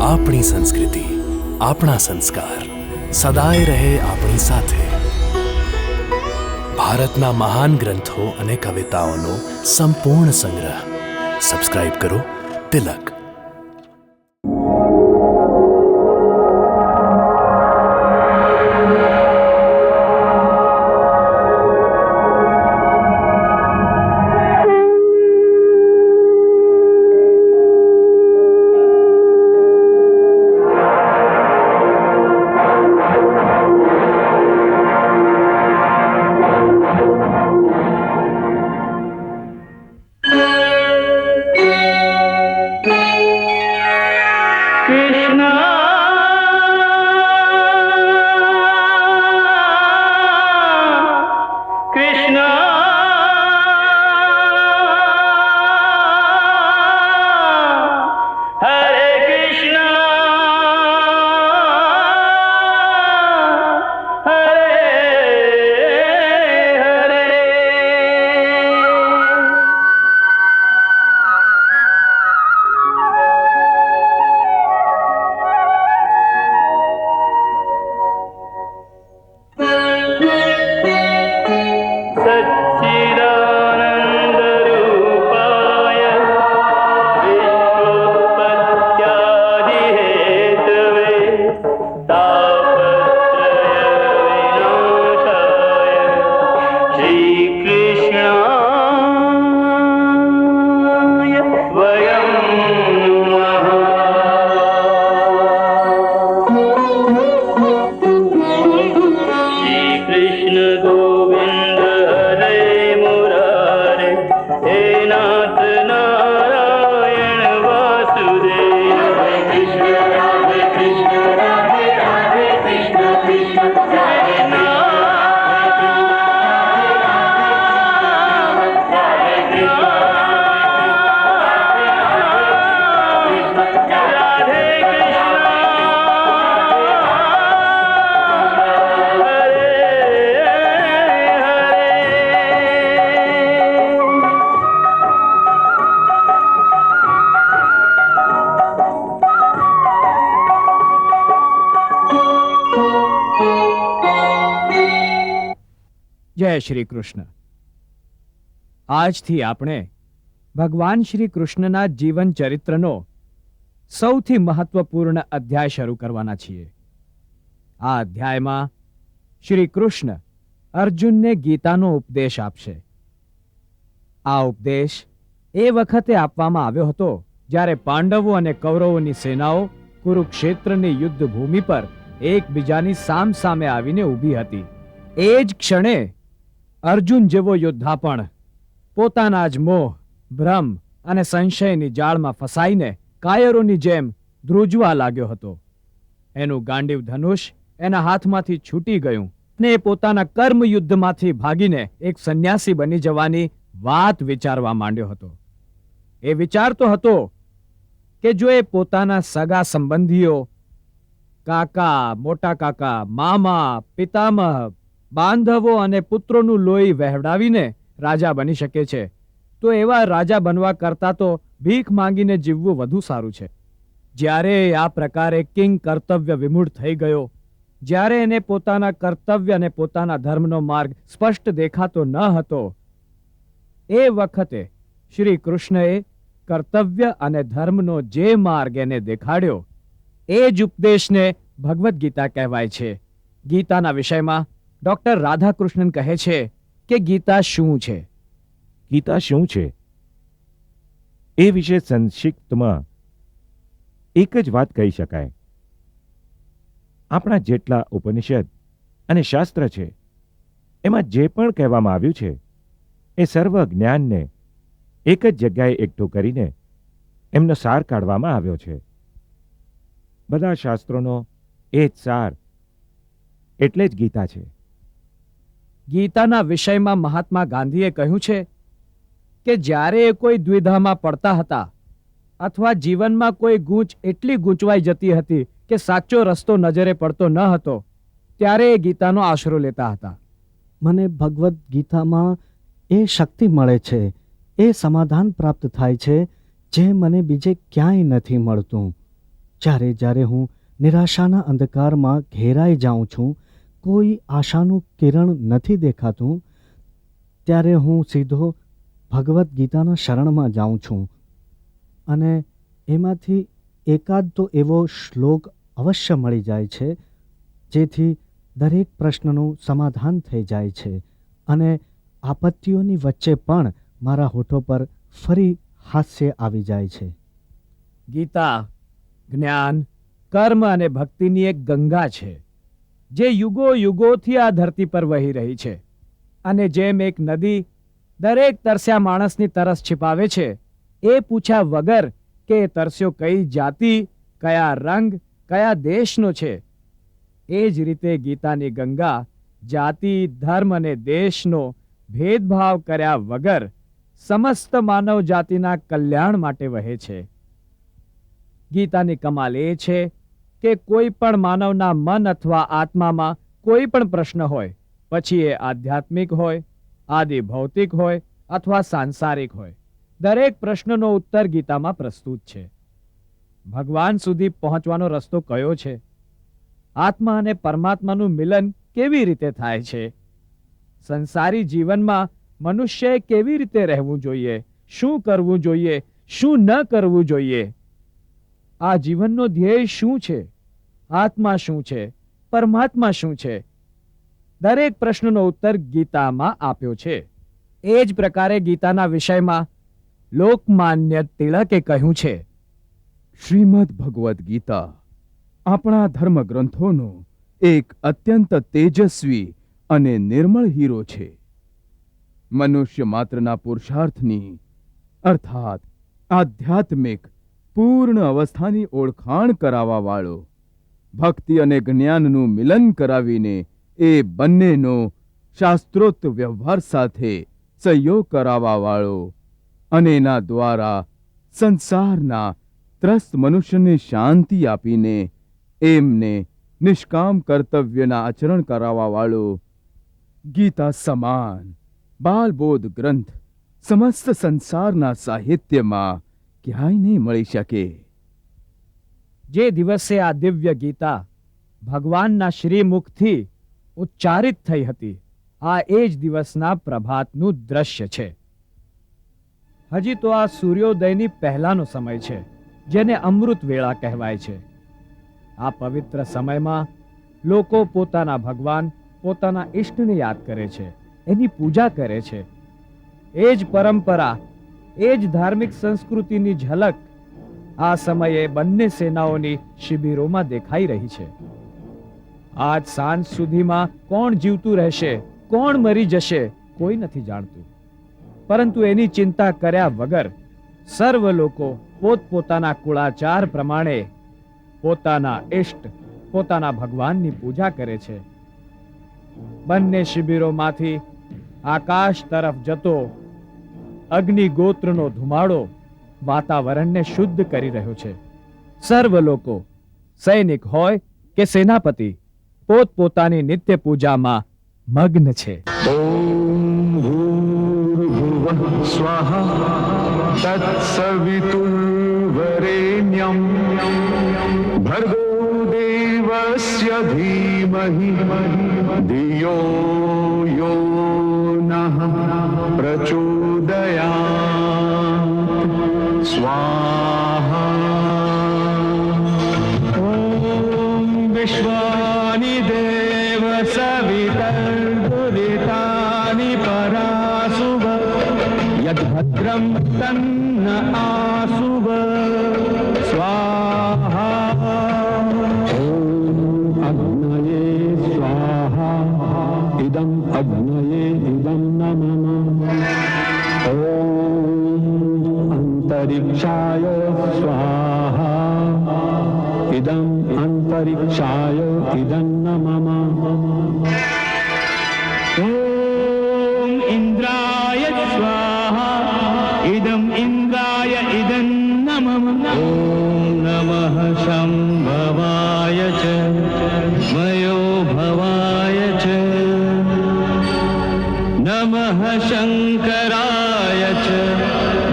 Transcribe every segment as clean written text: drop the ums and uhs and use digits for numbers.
આપણી સંસ્કૃતિ, આપણા સંસ્કાર સદાય રહે આપણી સાથે. ભારતના મહાન ગ્રંથો અને કવિતાઓનો સંપૂર્ણ સંગ્રહ. સબસ્ક્રાઇબ કરો તિલક. જય શ્રી કૃષ્ણ. આજથી આપણે ભગવાન શ્રી કૃષ્ણના જીવન ચરિત્રનો સૌથી મહત્વપૂર્ણ અધ્યાય શરૂ કરવાના છીએ. આ અધ્યાયમાં શ્રી કૃષ્ણ અર્જુનને ગીતાનો ઉપદેશ આપશે. આ ઉપદેશ એ વખતે આપવામાં આવ્યો હતો જ્યારે પાંડવો અને કૌરવોની સેનાઓ કુરુક્ષેત્રની યુદ્ધ ભૂમિ પર એકબીજાની સામસામે આવીને ઊભી હતી. એ જ ક્ષણે અર્જુન જેવો યોદ્ધા પણ પોતાના જ મોહ, ભ્રમ અને સંશયની જાળમાં ફસાઈને કાયરોની જેમ ધ્રુજવા લાગ્યો હતો. એનું ગાંડીવ ધનુષ એના હાથમાંથી છૂટી ગયું ને એ પોતાના કર્મ યુદ્ધમાંથી ભાગીને એક સંન્યાસી બની જવાની વાત વિચારવા માંડ્યો હતો. એ વિચારતો હતો કે જો એ પોતાના સગા સંબંધીઓ, કાકા, મોટા કાકા, મામા, પિતામહ, બાંધવો અને પુત્રોનું લોહી વહેવડાવીને રાજા બની શકે છે, તો એવા રાજા બનવા કરતાં તો ભીખ માંગીને જીવવું વધુ સારું છે. જ્યારે આ પ્રકારે કિંગ કર્તવ્ય વિમૂઢ થઈ ગયો, જ્યારે એને પોતાના કર્તવ્ય અને પોતાના ધર્મનો માર્ગ સ્પષ્ટ દેખાતો ન હતો, એ વખતે શ્રી કૃષ્ણએ કર્તવ્ય અને ધર્મનો જે માર્ગ એને દેખાડ્યો, એ જ ઉપદેશને ભગવદ્ ગીતા કહેવાય છે. ગીતાના વિષયમાં ડોક્ટર રાધાકૃષ્ણન કહે છે કે ગીતા શું છે? ગીતા શું છે એ વિશે સંક્ષિપ્તમાં એક જ વાત કહી શકાય. આપણા જેટલા ઉપનિષદ અને શાસ્ત્ર છે, એમાં જે પણ કહેવામાં આવ્યું છે એ સર્વ જ્ઞાનને એક જ જગ્યાએ એકઠું કરીને એમનો સાર કાઢવામાં આવ્યો છે. બધા શાસ્ત્રોનો એ જ સાર એટલે જ ગીતા છે. ગીતાના વિષયમાં મહાત્મા ગાંધીએ કહ્યું છે કે જ્યારે એ કોઈ દ્વિધામાં પડતા હતા અથવા જીવનમાં કોઈ ગૂંચ એટલી ગૂંચવાઈ જતી હતી કે સાચો રસ્તો નજરે પડતો ન હતો, ત્યારે એ ગીતાનો આશરો લેતા હતા. મને ભગવદ્ ગીતામાં એ શક્તિ મળે છે, એ સમાધાન પ્રાપ્ત થાય છે જે મને બીજે ક્યાંય નથી મળતું. જ્યારે જ્યારે હું નિરાશાના અંધકારમાં ઘેરાઈ જાઉં છું, કોઈ આશાનું કિરણ નથી દેખાતું, ત્યારે હું સીધો ભગવદ્ ગીતાના શરણમાં જાઉં છું અને એમાંથી એકાદ તો એવો શ્લોક અવશ્ય મળી જાય છે જેથી દરેક પ્રશ્નનું સમાધાન થઈ જાય છે અને આપત્તિઓની વચ્ચે પણ મારા હોઠો પર ફરી હાસ્ય આવી જાય છે. ગીતા જ્ઞાન, કર્મ અને ભક્તિની એક ગંગા છે જે યુગો યુગોથી આ ધરતી પર વહી રહી છે અને જેમ એક નદી દરેક તરસ્યા માણસની તરસ छिपाવે છે, એ પૂછ્યા વગર કે એ તરસ્યો કઈ જાતિ, કયા રંગ, કયા દેશનો છે, એ જ રીતે ગીતાની ગંગા જાતિ, ધર્મ અને દેશનો ભેદભાવ કર્યા વગર સમસ્ત માનવ જાતિના કલ્યાણ માટે વહે છે. ગીતાની કમાલ એ છે કે કોઈ પણ માનવના મન અથવા આત્મામાં કોઈ પણ પ્રશ્ન હોય, પછી એ આધ્યાત્મિક હોય, આદિ ભૌતિક હોય અથવા સાંસારિક હોય, દરેક પ્રશ્નનો ઉત્તર ગીતામાં પ્રસ્તુત છે. ભગવાન સુધી પહોંચવાનો રસ્તો કયો છે? આત્મા અને પરમાત્માનું મિલન કેવી રીતે થાય છે? સંસારી જીવનમાં મનુષ્યએ કેવી રીતે રહેવું જોઈએ, શું કરવું જોઈએ, શું ન કરવું જોઈએ? આ જીવનનો ધ્યેય શું છે? આત્મા શું છે? પરમાત્મા શું છે? દરેક પ્રશ્નનો ઉત્તર ગીતામાં આપ્યો છે. એ જ પ્રકારે ગીતાના વિષયમાં લોકમાન્ય તિલકે કહ્યું છે, શ્રીમદ ભગવદ્ ગીતા આપણા ધર્મ ગ્રંથોનો એક અત્યંત તેજસ્વી અને નિર્મળ હીરો છે. મનુષ્ય માત્રના પુરુષાર્થની અર્થાત આધ્યાત્મિક પૂર્ણ અવસ્થાની ઓળખાણ કરાવવા વાળો, ભક્તિ અને જ્ઞાનનું મિલન કરાવીને એ બંનેનો શાસ્ત્રોક્ત વ્યવહાર સાથે સંયોગ કરાવવા વાળો અને એના દ્વારા સંસારના ત્રસ્ત મનુષ્યને શાંતિ આપીને એમને નિષ્કામ કર્તવ્યના આચરણ કરાવવા વાળો ગીતા સમાન બાલબોધ ગ્રંથ સમસ્ત સંસારના સાહિત્યમાં ક્યાંય નહીં મળી શકે. જે દિવસે આ દિવ્ય ગીતા ભગવાનના શ્રીમુખથી ઉચ્ચારિત થઈ હતી, આ એ જ દિવસના પ્રભાતનું દ્રશ્ય છે. હજી તો આ સૂર્યોદયની પહેલાનો સમય છે, જેને અમૃત વેળા કહેવાય છે. આ પવિત્ર સમયમાં લોકો પોતાના ભગવાન, પોતાના ઈષ્ટને યાદ કરે છે, એની પૂજા કરે છે. એ જ પરંપરા, એ જ ધાર્મિક સંસ્કૃતિની ઝલક આ સમયે બંને સેનાઓની શિબિરોમાં દેખાઈ રહી છે. આજ સાંજ સુધીમાં કોણ જીવતું રહેશે, કોણ મરી જશે, કોઈ નથી જાણતું. પરંતુ એની ચિંતા કર્યા વગર સર્વ લોકો પોતપોતાના કુળાચાર પ્રમાણે પોતાના ઇષ્ટ, પોતાના ભગવાનની પૂજા કરે છે. બંને શિબિરોમાંથી આકાશ તરફ જતો અગ્નિગોત્રનો ધુમાડો વાતાવરણને શુદ્ધ કરી રહ્યો છે. સર્વ લોકો, સૈનિક હોય કે સેનાપતિ, પોતપોતાની નિત્ય પૂજામાં મગ્ન છે. स्वाहा तत्सवितुर्वरेण्यं भर्गो देवस्य धीमहि धियो यो नः प्रचोदयात्. स्वाहा ॐ विश्वानि देव सवितर्दुरितानि परासुव यद्भद्रं तन्न आसुव. स्वाहा ॐ अग्नये स्वाहा इदम् अग्नये इदं नमः. ॐ अन्तरिक्षाय स्वाहा इदम् अन्तरिक्षाय इदं नमः. ॐ इन्द्राय स्वाहा इदम् इन्द्राय इदं नमः. ॐ नमः शम्भवाय च मयो भवाय च नमः शङ्कराय च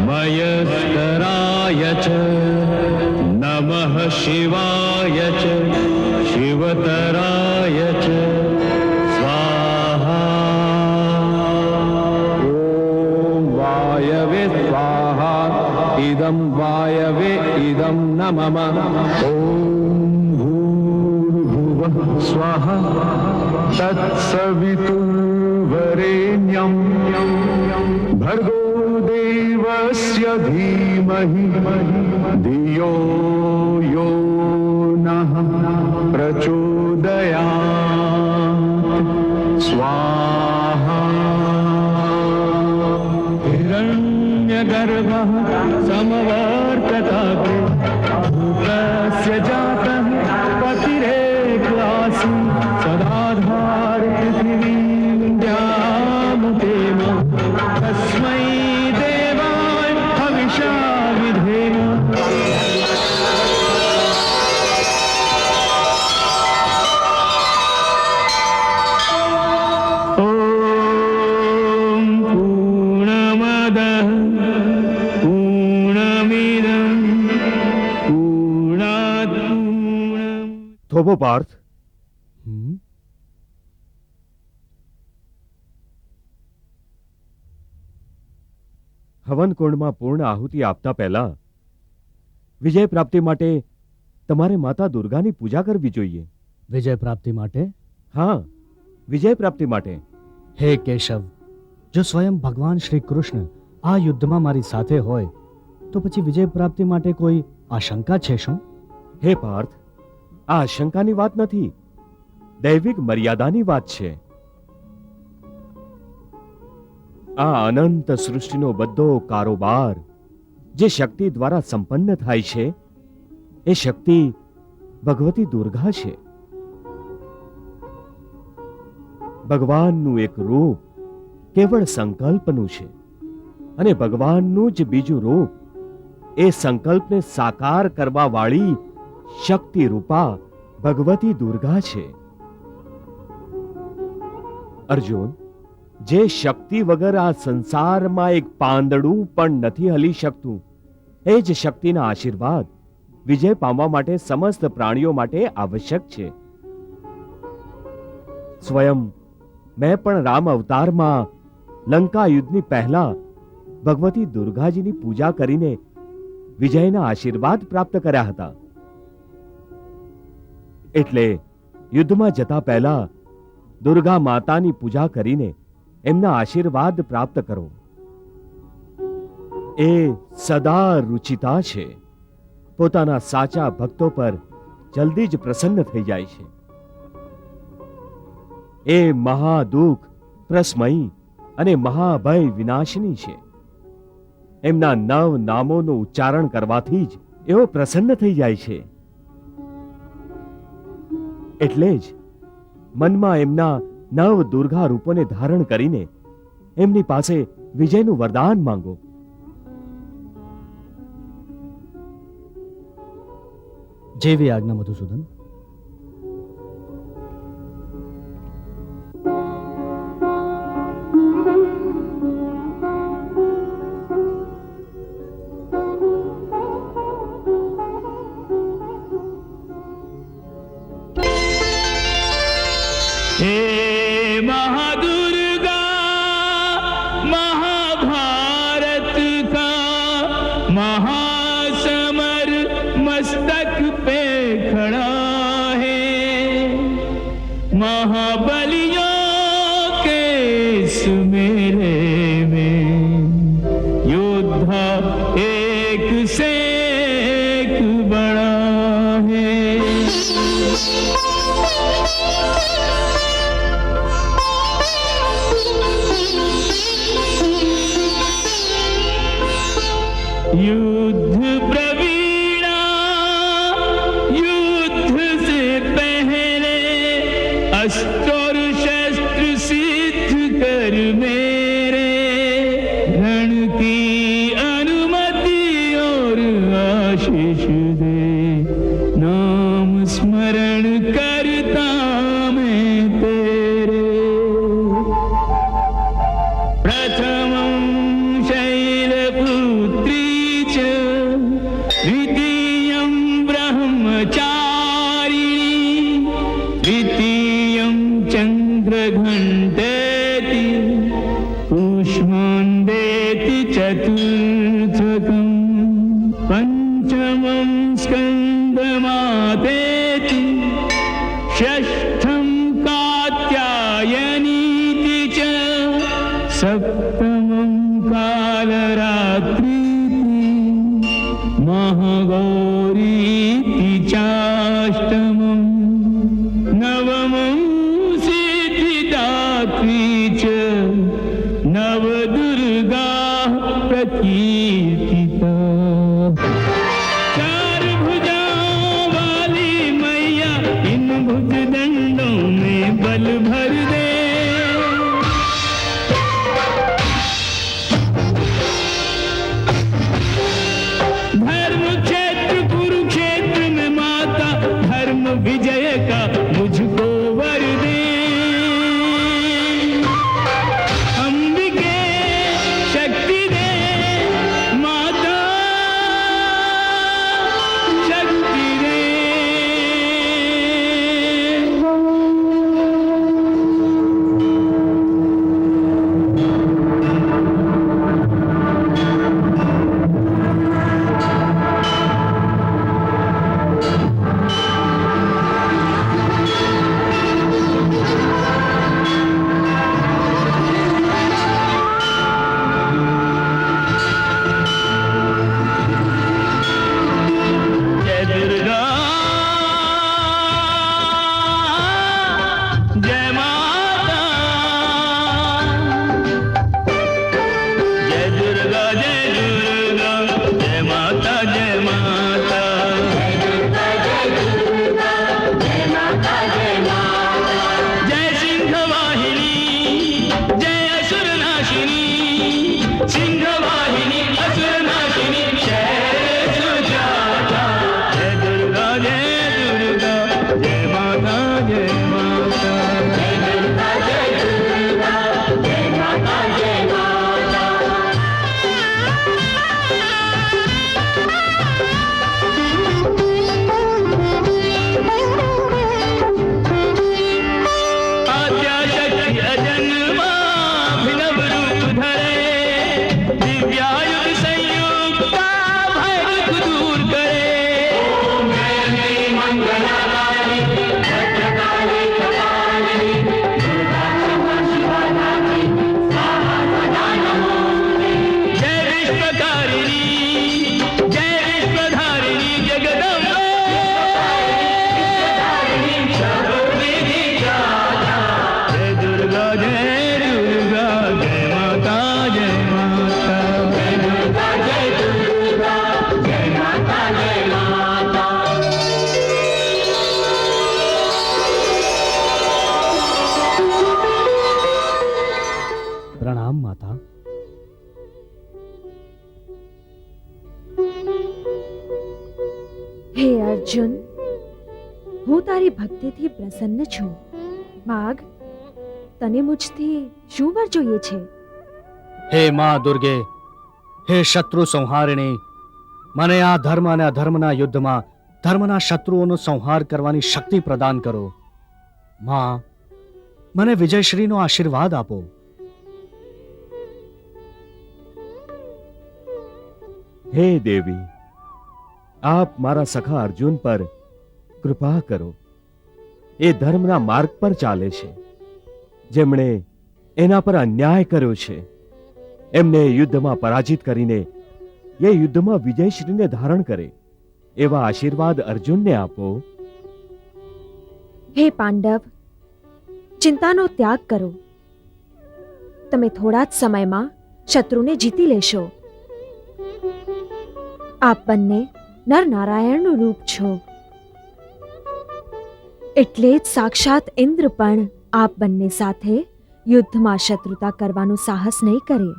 मयस्कराय च नमः शिवाय च शिवतराय च स्वाहा। ॐ वायवे स्वाहा इदं वायवे इदं न मम। ॐ भूर्भुवः स्वः तत्सवितुर्वरेण्यं भर्गो देवस्य धीमहि धियो यो नः प्रचोदयात् स्वाहा। हिरण्यगर्भः समवर्तताग्रे भूतस्य जातः पतिरेकासि सदाधार पृथिवीं द्यामुतेम तस्मै देवाय हविषा विधेम। ॐ पूर्णमदः पूर्णमिदं पूर्णात् पूर्णम्। થોભો પાર્થ, હમ? હવન કુંડમાં પૂર્ણ આહુતિ આપતા પહેલા વિજય પ્રાપ્તિ માટે તમારે માતા દુર્ગાની પૂજા કરવી જોઈએ. વિજય પ્રાપ્તિ માટે? હા, વિજય પ્રાપ્તિ માટે. હે કેશવ, જો સ્વયં ભગવાન શ્રી કૃષ્ણ આ યુદ્ધમાં મારી સાથે હોય તો પછી વિજય પ્રાપ્તિ માટે કોઈ આશંકા છે શું? હે પાર્થ, આ આશંકાની વાત નથી, દૈવિક મર્યાદાની વાત છે. આ અનંત સૃષ્ટિનો બધો કારોબાર જે શક્તિ દ્વારા સંપન્ન થાય છે એ શક્તિ ભગવતી દુર્ગા છે. ભગવાનનું એક રૂપ કેવળ સંકલ્પનું છે અને ભગવાનનું જ બીજું રૂપ એ સંકલ્પને સાકાર કરવા વાળી શક્તિ રૂપા ભગવતી દુર્ગા છે. અર્જુન, જે શક્તિ વગર આ સંસારમાં એક પાંદડું પણ નથી હલી શકતું, એ જ શક્તિના આશીર્વાદ વિજય પામવા માટે સમસ્ત પ્રાણીઓ માટે આવશ્યક છે. સ્વયં મેં પણ રામ અવતારમાં લંકા યુદ્ધની પહેલા ભગવતી દુર્ગાજીની પૂજા કરીને વિજયના આશીર્વાદ પ્રાપ્ત કર્યા હતા. એટલે યુદ્ધમાં જતા પહેલા દુર્ગા માતાની પૂજા કરીને એમના આશીર્વાદ પ્રાપ્ત કરો. એ સદા રૂચિતા છે, પોતાના સાચા ભક્તો પર જલ્દી જ પ્રસન્ન થઈ જાય છે. એ મહાદુઃખ પ્રસ્મયી અને મહાભય વિનાશની છે. એમના 9 નામોનું ઉચ્ચારણ કરવાથી જ એઓ પ્રસન્ન થઈ જાય છે. એટલે જ મનમાં એમના 9 દુર્ગા રૂપોને ધારણ કરીને એમની પાસે વિજયનું વરદાન માંગો. જેવી આજ્ઞા મધુસૂદન. हे महादुर्गा महाभारत का महासमर मस्तक पे खड़ा है, महाबलियों के इस मेले में योद्धा एक से एक बड़ा है। युद्ध प्रवीणा युद्ध से पहले अस्त्र और शस्त्र सिद्ध कर मेरे रण की अनुमति और आशीष दे, नाम स्मरण करता मैं तेरे। प्रथमं शैलपुत्री च द्वितीयं ब्रह्म ब्रह्मचारिणी तृतीयं चन्द्रघण्टेति कूष्माण्डेति चतुर्थकम् पञ्चमं स्कन्दमातेति षष्ठं कात्यायनीति च सप्तमं कालरात्रीति महागौरीति चाष्टमम् नवमं सिद्धिदात्री च नवदुर्गा प्रकीर्तिता चार भुजाओं वाली मैया इन भुजदंडों में बल भर दे धर्म क्षेत्र कुरुक्षेत्र में माता धर्म विजय का मुझको वर दे अंबिके शक्ति दे माता शक्ति दे जय दुर्गा जय माता जय दुर्गा जय माता जय माता जय सिंह वाहिनी जय असुर नाशिनी सिंह वाहिनी असुर नाशिनी जय सुजाता जय दुर्गा जय माता जय माता जय दुर्गा जय माता जय माता आद्याशक्ति अजन्मा अभिनव रूप धरे दिव्यायुध संयुक्ता भय दुख दूर करे जय विश्वकारिणी जय विश्वधारिणी जगदम्बे सर्वविधि जाता जय दुर्गा जय माता जय माता जय दुर्गा जय माता जय माता પ્રણામ માતા. હે અર્જુન, હું તારી ભક્તિથી પ્રસન્ન છું. માગ, તને મુજથી શું વર જોઈએ છે? હે મા દુર્ગે, હે શત્રુ સંહારિણી, મને આ ધર્મ અને અધર્મના યુદ્ધમાં ધર્મના શત્રુઓનો સંહાર કરવાની શક્તિ પ્રદાન કરો. મા, મને વિજયશ્રીનો આશીર્વાદ આપો. હે દેવી, આપ મારા સખા અર્જુન પર કૃપા કરો. એ ધર્મના માર્ગ પર ચાલે છે. જેમણે એના પર અન્યાય કર્યો છે એમને યુદ્ધમાં પરાજિત કરીને એ યુદ્ધમાં વિજયશ્રીને ધારણ કરે એવા આશીર્વાદ અર્જુનને આપો. હે પાંડવ, ચિંતાનો ત્યાગ કરો. તમે થોડા જ સમયમાં શત્રુને જીતી લેશો. આપ બંને નરનારાયણનું રૂપ છો. એટલે જ સાક્ષાત ઇન્દ્ર પણ આપ બંને સાથે યુદ્ધમાં શત્રુતા કરવાનું સાહસ નહીં કરે.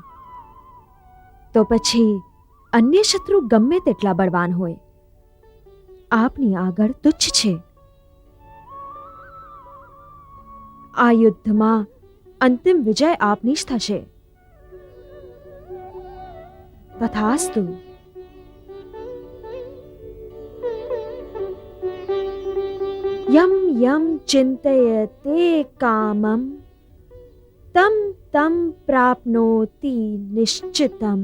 તો પછી અન્ય શત્રુ ગમે તેટલા બળવાન હોય, આપની આગળ તુચ્છ છે. આ યુદ્ધમાં અંતિમ વિજય આપની જ થશે. તથાસ્તુ. યમ યમ ચિંતયતે કામમ તમ તમ પ્રાપ્નોતિ નિશ્ચિતમ.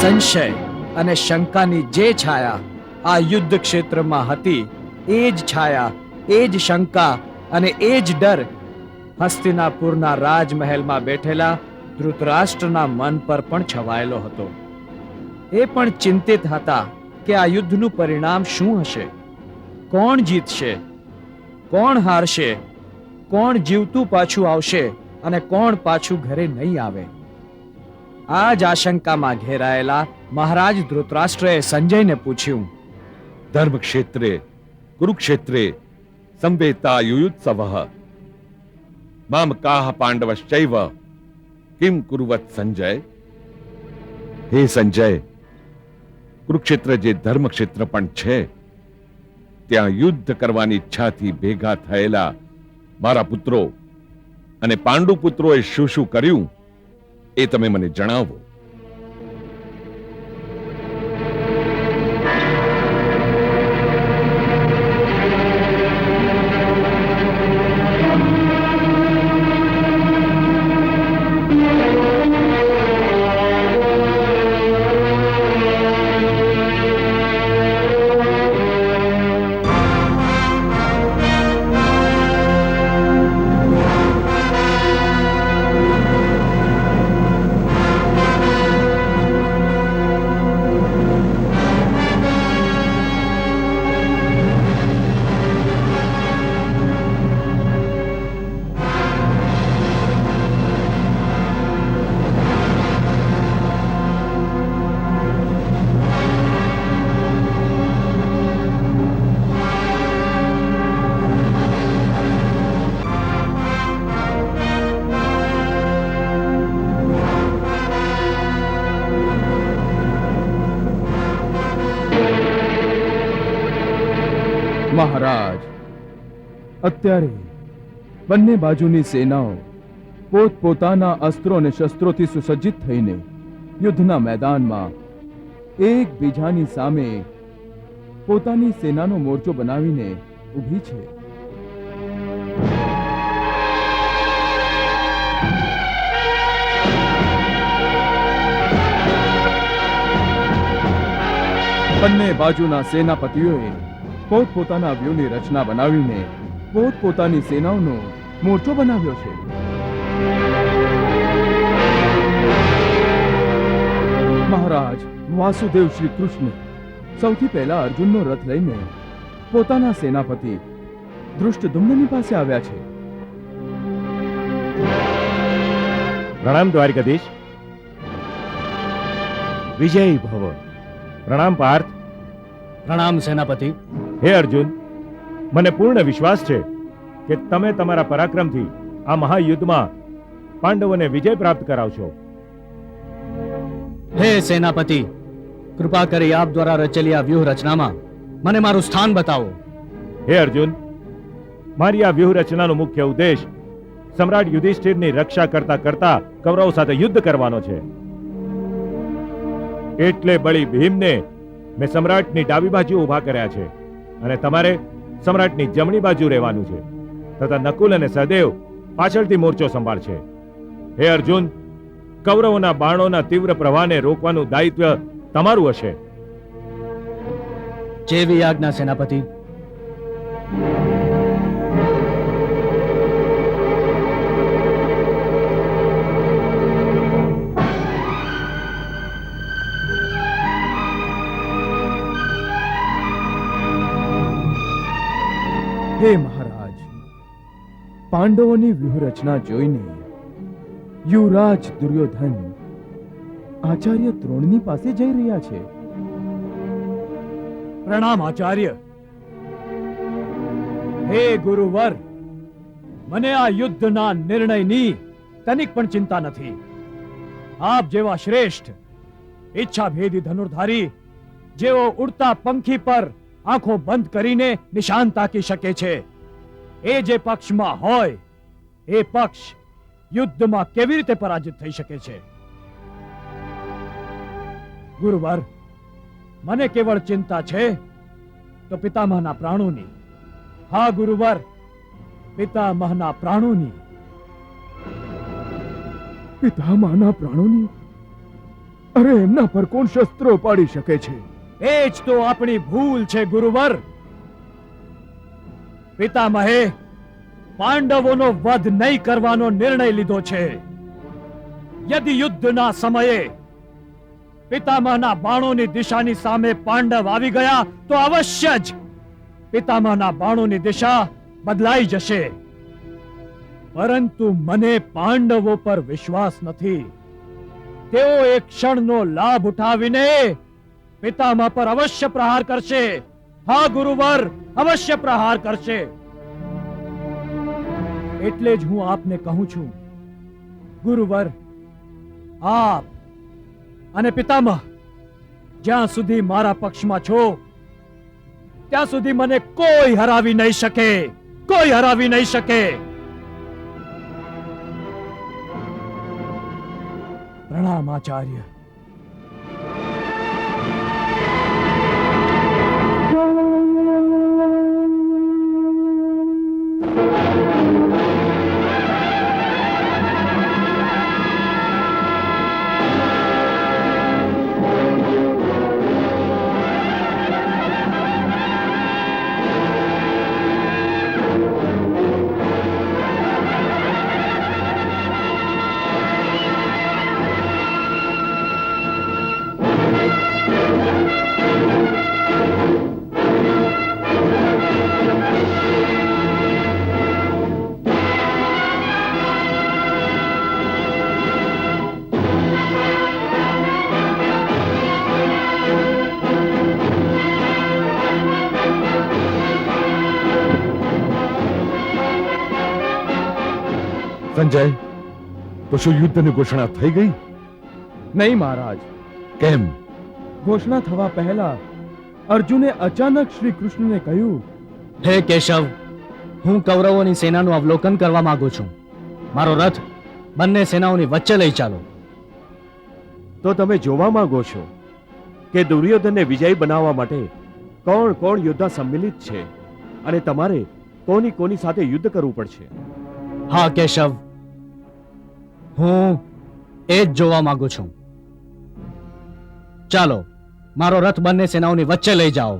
સંશય અને શંકાની જે છાયા આ યુદ્ધ ક્ષેત્રમાં હતી, એ જ છાયા, એ જ શંકા અને એ જ ડર હસ્તિનાપુરના રાજમહેલમાં બેઠેલા ધૃતરાષ્ટ્રના મન પર પણ છવાયેલો હતો. એ પણ ચિંતિત હતા કે આ યુદ્ધનું પરિણામ શું હશે. કોણ જીતશે, કોણ હારશે, કોણ જીવતું પાછું આવશે અને કોણ પાછું ઘરે નહીં આવે, આ જ આશંકામાં ઘેરાયેલા મહારાજ ધૃતરાષ્ટ્રએ સંજયને પૂછ્યું. ધર્મક્ષેત્રે કુરુક્ષેત્રે સંવેતા યુયુત્સવઃ મામકાઃ પાંડવશ્ચૈવ કિમ કુર્વત સંજય. હે સંજય, કુરુક્ષેત્ર જે ધર્મક્ષેત્ર પણ છે, ત્યાં યુદ્ધ કરવાની ઈચ્છાથી ભેગા થયેલા મારા પુત્રો અને પાંડુ પુત્રોએ શું શું કર્યું એ તમે મને જણાવો. મહારાજ, અત્યારે બંને બાજુની સેનાઓ પોતપોતાના અસ્ત્રો અને શસ્ત્રોથી સુસજ્જિત થઈને યુદ્ધના મેદાનમાં એકબીજાની સામે પોતાની સેનાનો મોરચો બનાવીને ઊભી છે. બંને બાજુના સેનાપતિઓએ પોતપોતાના વ્યૂહની રચના બનાવીને પોતપોતાની સેનાઓનો મોરચો બનાવ્યો છે. મહારાજ, વાસુદેવ શ્રી કૃષ્ણ સૌથી પહેલા અર્જુનનો રથ લઈને પોતાના સેનાપતિ ધૃષ્ટદ્યુમ્નની પાસે આવ્યા છે. પ્રણામ દ્વારિકાધીશ. વિજયી ભવ. પ્રણામ પાર્થ. પ્રણામ સેનાપતિ. હે અર્જુન, મને પૂર્ણ વિશ્વાસ છે કે તમે તમારા પરાક્રમથી આ મહાયુદ્ધમાં પાંડવોને વિજય પ્રાપ્ત કરાવશો. હે સેનાપતિ, કૃપા કરી આપ દ્વારા રચેલી આ વ્યૂહ રચનામાં મને મારું સ્થાન બતાવો. હે અર્જુન, મારી આ વ્યૂહ રચનાનો મુખ્ય ઉદ્દેશ સમ્રાટ યુધિષ્ઠિરની રક્ષા કરતા કરતા કૌરવો સાથે યુદ્ધ કરવાનો છે. એટલે બળી ભીમને મેં સમ્રાટની ડાબી બાજુ ઊભા કર્યા છે અને તમારે સમ્રાટની જમણી બાજુ રહેવાનું છે તથા નકુલ અને સહદેવ પાછળથી મોરચો સંભાળશે. હે અર્જુન, કૌરવોના બાણોના તીવ્ર પ્રવાહને રોકવાનું દાયિત્વ તમારું હશે. જેવી આજ્ઞા સેનાપતિ. હે મહારાજ, પાંડવોની વ્યૂહરચના જોઈને યુવરાજ દુર્યોધન આચાર્ય દ્રોણની પાસે જઈ રહ્યા છે. પ્રણામ આચાર્ય. હે ગુરુવર, મને આ યુદ્ધના નિર્ણયની તનિક પણ ચિંતા નથી. આપ જેવા શ્રેષ્ઠ ઈચ્છાભેદી ધનુર્ધારી, જેઓ ઉડતા પંખી પર આંખો બંધ કરીને નિશાન તાકી શકે છે, એ જે પક્ષમાં હોય એ પક્ષ યુદ્ધમાં કેવી રીતે પરાજિત થઈ શકે છે? ગુરુવર, મને કેવળ ચિંતા છે તો પિતામહના પ્રાણોની. હા ગુરુવર, પિતામહના પ્રાણોની. પિતામહના પ્રાણોની? અરે, એમના પર કોણ શસ્ત્રો પાડી શકે છે? એ જ તો આપણી ભૂલ છે ગુરુવર. પિતામહે પાંડવોનો વધ નહીં કરવાનો નિર્ણય લીધો છે. યદિ યુદ્ધના સમયે પિતામહના બાણોની દિશાની સામે પાંડવ આવી ગયા તો અવશ્ય જ પિતામહના બાણોની દિશા બદલાઈ જશે, પરંતુ મને પાંડવો પર વિશ્વાસ નથી. તેઓ એક ક્ષણનો લાભ ઉઠાવીને પિતામહ પર અવશ્ય પ્રહાર કરશે. હા ગુરુવર, અવશ્ય પ્રહાર કરશે. એટલે જ હું આપને કહું છું, ગુરુવર, આપ અને પિતામહ જ્યાં સુધી મારા પક્ષમાં છો ત્યાં સુધી મને કોઈ હરાવી નહીં શકે, કોઈ હરાવી નહીં શકે. પ્રણામ આચાર્ય. સંજય, તો શું યુદ્ધની ઘોષણા થઈ ગઈ? નહીં મહારાજ, કેમ? ઘોષણા થવા પહેલા અર્જુને અચાનક શ્રી કૃષ્ણને કહ્યું, હે કેશવ, હું કૌરવોની સેનાનું અવલોકન કરવા માંગુ છું. મારો રથ બંને સેનાઓની વચ્ચે લઈ ચાલો. તો તમે જોવા માંગો છો કે દુર્યોધનને વિજયી બનાવવા માટે કોણ કોણ યોદ્ધા સંમિલિત છે અને તમારે કોની કોની સાથે યુદ્ધ કરવું પડશે? હા કેશવ, હું એ જ જોવા માંગુ છું. ચાલો, મારો રથ બંને સેનાઓની વચ્ચે લઈ જાઓ.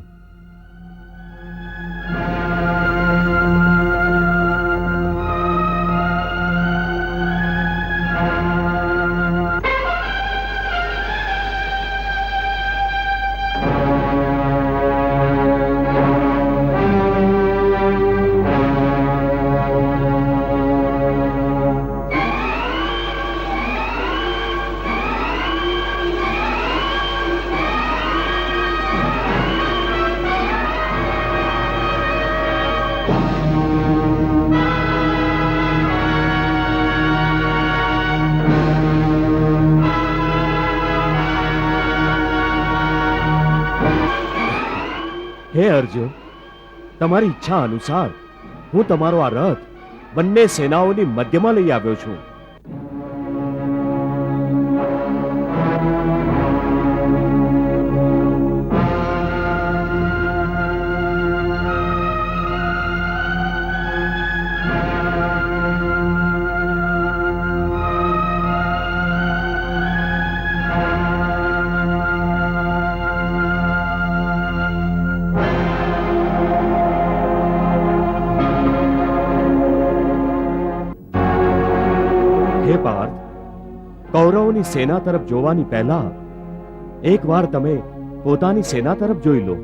હે અર્જુન, તમારી ઈચ્છા અનુસાર હું તમારો આ રથ બંને સેનાઓની મધ્યમાં લઈ આવ્યો છું. હે પાર્થ, કૌરવોની સેના તરફ જોવાની પહેલા એકવાર તમે પોતાની સેના તરફ જોઈ લો.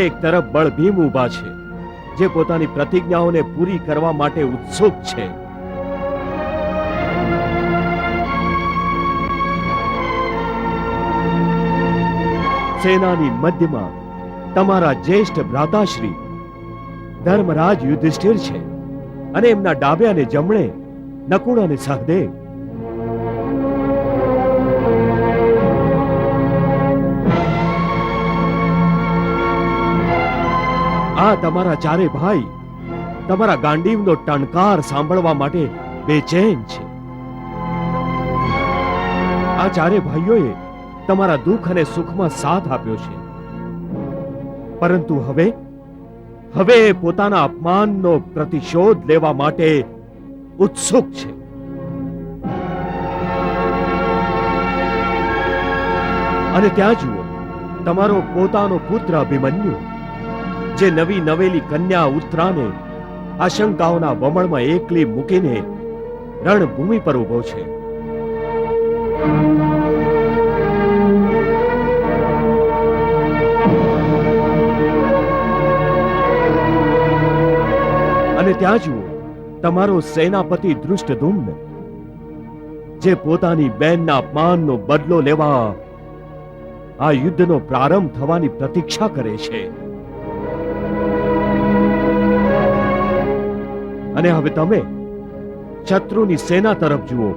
એક તરફ બળભીમ ઊભા છે, જે પોતાની પ્રતિજ્ઞાઓને પૂરી કરવા માટે ઉત્સુક છે. સેનાની મધ્યમાં તમારા જ્યેષ્ઠ ભ્રાતાશ્રી ધર્મરાજ યુધિષ્ઠિર છે અને એમના ડાબે અને જમણે નકુળ અને સહદેવ. આ તમારા ચારે ભાઈ તમારા ગાંડીવનો ટણકાર સાંભળવા માટે બેચેન છે. આ ચારે ભાઈઓએ તમારા દુઃખ અને સુખમાં સાથ આપ્યો છે, પરંતુ હવે એ પોતાના અપમાનનો પ્રતિશોધ લેવા માટે ઉત્સુક છે. અને ત્યાં જુઓ, તમારો પોતાનો પુત્ર અભિમન્યુ, જે નવી નવેલી કન્યા ઉત્તરાને આશંકાઓના વમળમાં એકલી મૂકીને રણભૂમિ પર ઊભો છે. અને ત્યાં જુઓ, તમારો સેનાપતિ ધૃષ્ટદ્યુમ્ન, જે પોતાની બહેનના અપમાનનો બદલો લેવા આ યુદ્ધનો પ્રારંભ થવાની પ્રતીક્ષા કરે છે. અને હવે તમે શત્રુની સેના તરફ જુઓ.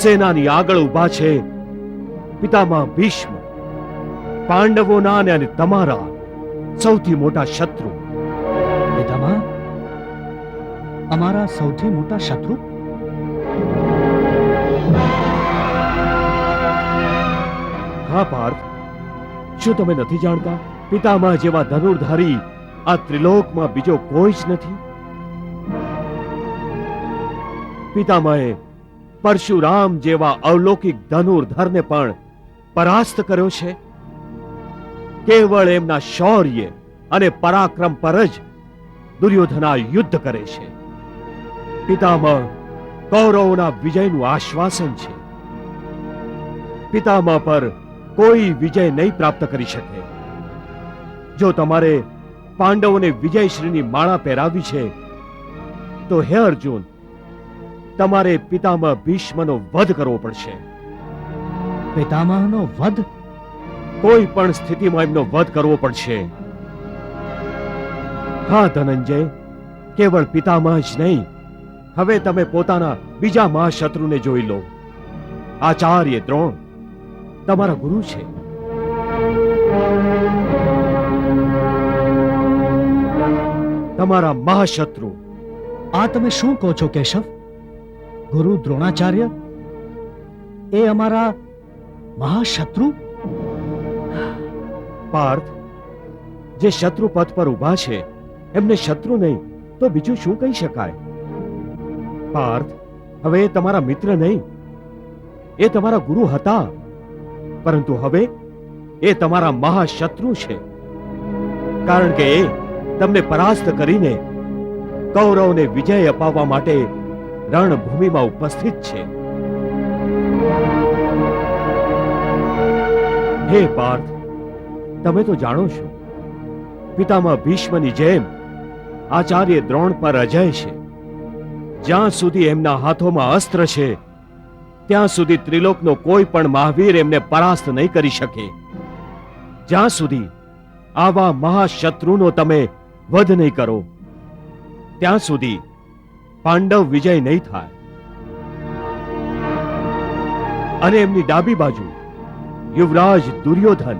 સેનાની આગળ ઊભા છે પિતામહ ભીષ્મ, પાંડવોના અને તમારા સૌથી મોટા શત્રુ. પિતામહ, અમારા સૌથી મોટા શત્રુ? હા પાર્થ, શું તમે નથી જાણતા? પિતામહ જેવા ધનુર્ધારી આ ત્રિલોકમાં બીજો કોઈ જ નથી. પિતામહે પરશુરામ જેવા અવલૌકિક ધનુર્ધરને પણ પરાસ્ત કર્યો છે. કેવળ એમના શૌર્ય અને પરાક્રમ પર જ દુર્યોધના યુદ્ધ કરે છે. પિતામહ કૌરવોના વિજયનું આશ્વાસન છે. પિતામહ પર કોઈ વિજય નહીં પ્રાપ્ત કરી શકે. જો તમારે પાંડવોને વિજયશ્રીની માળા પહેરાવી છે, તો હે અર્જુન, તમારે પિતામહ ભીષ્મનો વધ કરવો પડશે. પિતામહનો વધ? કોઈ પણ સ્થિતિમાં એમનો વધ કરવો પડશે. હા ધનંજય, કેવળ પિતામહ જ નહીં, હવે તમે પોતાના બીજા મહાશત્રુને જોઈ લો. આચાર્ય દ્રોણ તમારા ગુરુ છે. તમારા મહાશત્રુ. આ તમે શું કહો છો કેશવ? ગુરુ દ્રોણાચાર્ય એ અમારા મહાશત્રુ? પાર્થ, જે શત્રુ પથ પર ઊભા છે એમને શત્રુ નહીં તો બીજું શું કહી શકાય? પાર્થ, હવે એ તમારા મિત્ર નહીં, એ તમારા ગુરુ હતા, પરંતુ હવે એ તમારા મહાશત્રુ છે. કારણ કે એ તમને પરાસ્ત કરીને કૌરવને વિજય અપાવવા માટે રણભૂમિમાં ઉપસ્થિત છે. હે પાર્થ, તમે તો જાણો છો, પિતામહ ભીષ્મની જેમ આચાર્ય દ્રોણ પર અજય છે. જ્યાં સુધી એમના હાથોમાં અસ્ત્ર છે, ત્યાં સુધી ત્રિલોકનો કોઈ પણ મહાવીર એમને પરાસ્ત નહીં કરી શકે. જ્યાં સુધી આવા મહાશત્રુનો તમે વધ નહીં કરો, ત્યાં સુધી પાંડવ વિજય નહીં થાય. અને એમની ડાબી બાજુ યુવરાજ દુર્યોધન,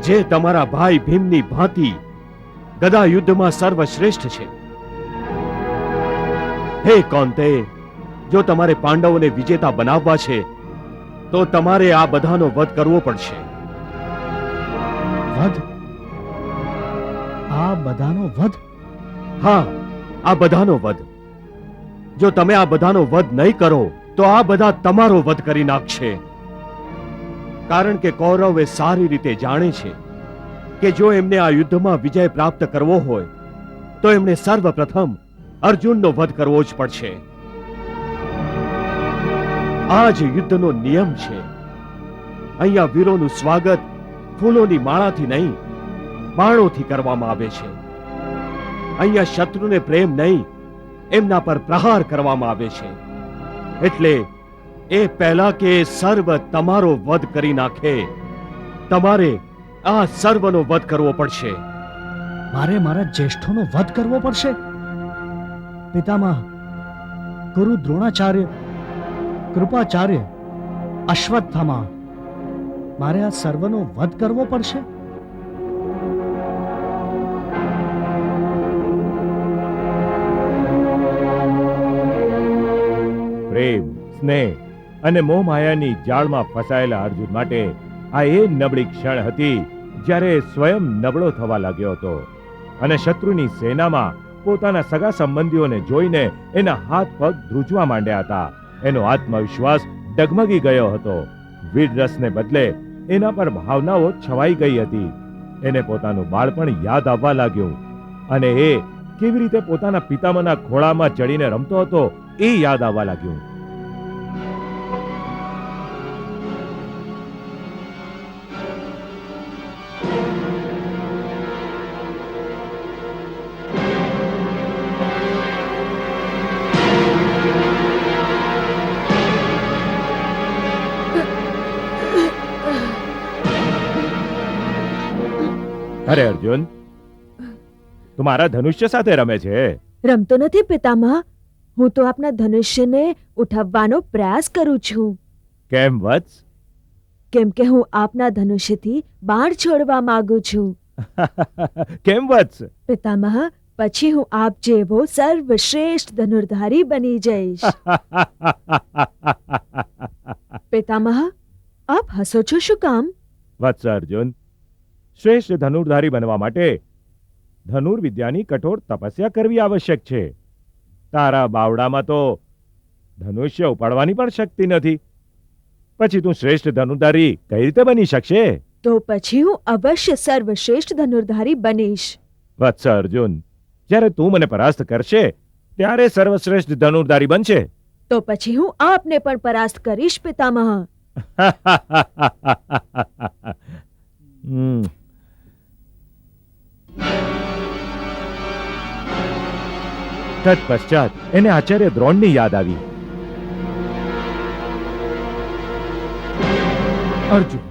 જે તમારા ભાઈ ભીમની ભાંતિ ગદા યુદ્ધમાં સર્વશ્રેષ્ઠ છે. હે કૌંતેય, જો તમારે પાંડવોને વિજેતા બનાવવા છે, તો તમારે આ બધાનો વધ કરવો પડશે. વધ? આ બધાનો વધ? હા, આ બધાનો વધ. જો તમે આ બધાનો વધ નહીં કરો, તો આ બધા તમારો વધ કરી નાખશે. કારણ કે કૌરવ એ સારી રીતે જાણે છે કે જો એમને આ યુદ્ધમાં વિજય પ્રાપ્ત કરવો હોય, તો એમણે સર્વપ્રથમ અર્જુનનો વધ કરવો જ પડશે. આ જ યુદ્ધનો નિયમ છે. અહીંયા વીરોનું સ્વાગત ફૂલોની માળાથી નહીં, બાણોથી કરવામાં આવે છે. અહીંયા શત્રુને પ્રેમ નહીં, એમના પર પ્રહાર કરવામાં આવે છે. એટલે એ પહેલા કે સર્વ તમારો વધ કરી નાખે, તમારે આ સર્વનો વધ કરવો પડશે. મારે મારા જ્યેષ્ઠોનો વધ કરવો પડશે? પિતામહ, ગુરુ દ્રોણાચાર્ય, કૃપાચાર્ય, અશ્વત્થામા, મારે આ સર્વનો વધ કરવો પડશે? પ્રેમ, સ્નેહ અને મોહમાયાની જાળમાં ફસાયેલા અર્જુન માટે આ એ નબળી ક્ષણ હતી જ્યારે એ સ્વયં નબળો થવા લાગ્યો હતો અને શત્રુની સેનામાં પોતાના સગા સંબંધીઓને જોઈને એના હાથ પગ ધ્રુજવા માંડ્યા હતા. એનો આત્મવિશ્વાસ ડગમગી ગયો હતો. વીરરસને બદલે એના પર ભાવનાઓ છવાઈ ગઈ હતી. એને પોતાનું બાળપણ યાદ આવવા લાગ્યું અને એ કેવી રીતે પોતાના પિતામાના ખોળામાં ચડીને રમતો હતો એ યાદ આવવા લાગ્યું. અરે અર્જુન, તું મારા ધનુષ્ય સાથે રમે છે. રમતો નથી પિતામહ. હું તો આપના ધનુષ્યને ઉઠાવવાનો પ્રયાસ કરું છું. કેમ વત્સ? કેમ કે હું આપના ધનુષ્યથી બાણ છોડવા માંગુ છું. કેમ વત્સ? પિતામહ, પછી હું આપ જેવો સર્વશ્રેષ્ઠ ધનુર્ધારી બની જઈશ. પિતામહ, આપ હસો છો શું કામ? વત્સ અર્જુન, શ્રેષ્ઠ ધનુર્ધારી બનવા માટે ધનુર્વિદ્યાની કઠોર તપસ્યા કરવી આવશ્યક છે. તારા બાવડામાં તો ધનુષ્ય ઉપાડવાની પણ શક્તિ નથી. પછી તું શ્રેષ્ઠ ધનુર્ધારી કઈ રીતે બની શકશે? તો પછી હું અવશ્ય સર્વશ્રેષ્ઠ ધનુર્ધારી બનીશ. વત્સ અર્જુન, જ્યારે તું મને પરાસ્ત કરશે ત્યારે સર્વશ્રેષ્ઠ ધનુર્ધારી બનશે. તો પછી હું આપને પણ પરાસ્ત કરીશ પિતામહ. હમ. તત્પશ્ચાત એને આચાર્ય દ્રોણની યાદ આવી. અર્જુન,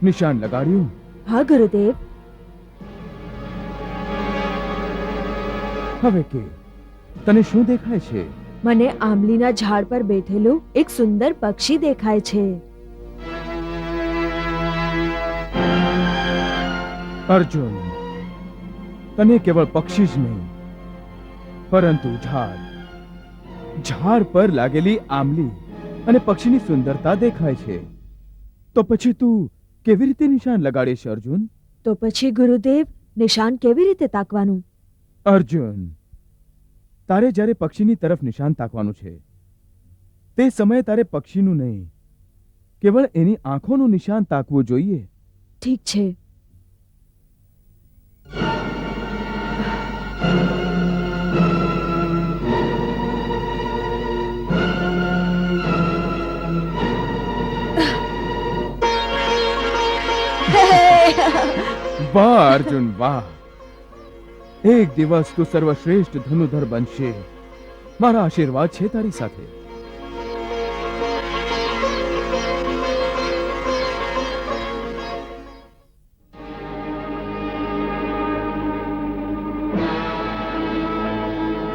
નિશાન લગાડ્યું? હા ગુરુદેવ. હવે કે તને શું દેખાય છે? મને આંબલીના ઝાડ પર બેઠેલું એક સુંદર પક્ષી દેખાય છે. અર્જુન, તને કેવળ પક્ષી જ નહીં પરંતુ ઝાડ પર લાગેલી આંબલી અને પક્ષીની સુંદરતા દેખાય છે. તો પછી તું કેવી રીતે નિશાન લગાડીશ અર્જુન? તો પછી ગુરુદેવ, નિશાન કેવી રીતે તાકવાનું? અર્જુન, તારે જ્યારે પક્ષીની તરફ નિશાન તાકવાનું છે તે સમયે તારે પક્ષીનું નહીં, કેવળ એની આંખોનું નિશાન તાકવું જોઈએ. ઠીક છે. વાહ અર્જુન વાહ! એક દિવસ તું સર્વશ્રેષ્ઠ ધનુધર બનશે. મારા આશીર્વાદ છે તારી સાથે.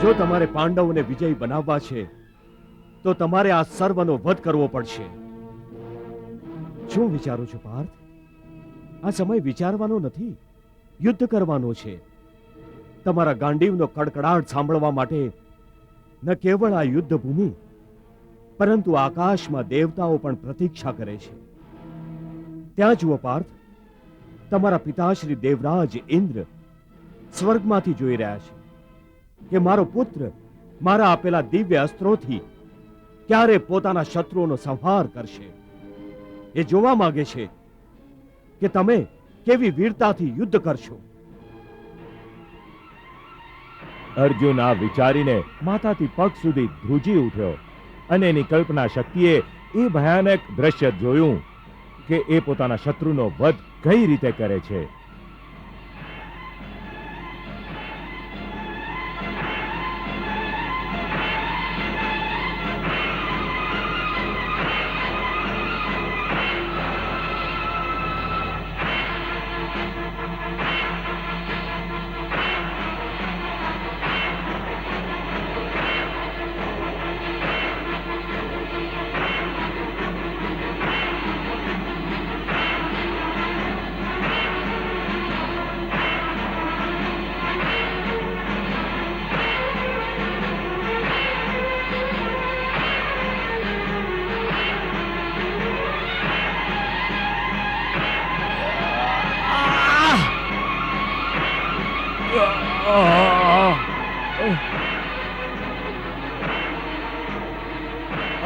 જો તમારે પાંડવોને વિજયી બનાવવા છે તો તમારે આ સર્વનો વધ કરવો પડશે. શું વિચારો છો પાર્થ? આ સમય વિચારવાનો નથી, યુદ્ધ કરવાનો છે. તમારા ગાંડીવનો કડકડાટ સાંભળવા માટે ન કેવળ આ યુદ્ધ ભૂમિ પરંતુ આકાશમાં દેવતાઓ પણ પ્રતીક્ષા કરે છે. ત્યાં જુઓ પાર્થ, તમારા પિતાશ્રી દેવરાજ ઇન્દ્ર સ્વર્ગમાંથી જોઈ રહ્યા છે કે મારો પુત્ર મારા આપેલા દિવ્ય અસ્ત્રોથી ક્યારે પોતાના શત્રુઓનો સંહાર કરશે. એ જોવા માંગે છે કે તમે કેવી વીરતાથી યુદ્ધ કરશો. અર્જુન આ વિચારીને માથાથી પગ સુધી ધ્રુજી ઉઠ્યો અને એની કલ્પના શક્તિએ એ ભયાનક દ્રશ્ય જોયું કે એ પોતાના શત્રુનો વધ કઈ રીતે કરે છે.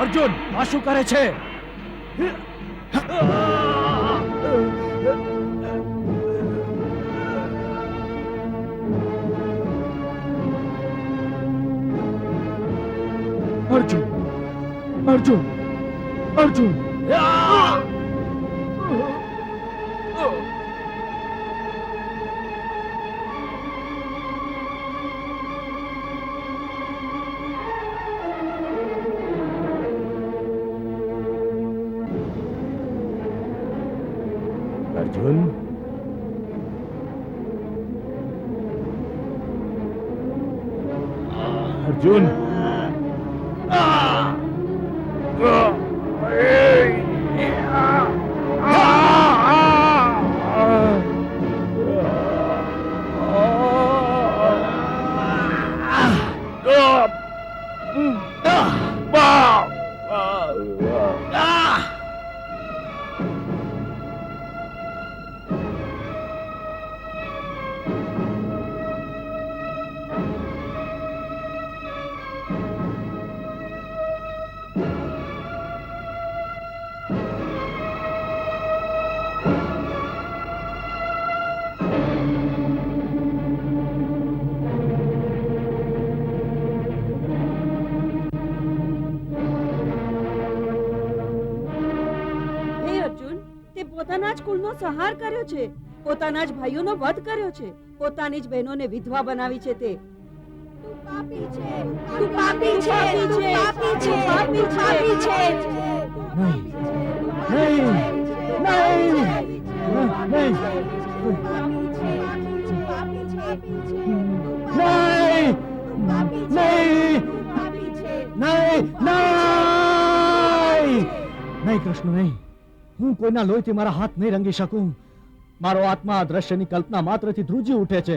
અર્જુન આ શું કરે છે? અર્જુન અર્જુન અર્જુન અર્જુન અર્જુન હે અર્જુન, તે પોતાના જ કુળનો સંહાર કર્યો છે, પોતાના જ ભાઈઓનો વધ કર્યો છે, પોતાની જ બહેનોને વિધવા બનાવી છે. તે તું પાપી છે, તું પાપી છે, તું પાપી છે, પાપી છે. નહીં, નહીં કૃષ્ણ, નહીં. હું કોઈના લોહીથી મારા હાથ નહીં રંગી શકું. મારો આત્મા આ દ્રશ્યની કલ્પના માત્રથી ધ્રુજી ઉઠે છે.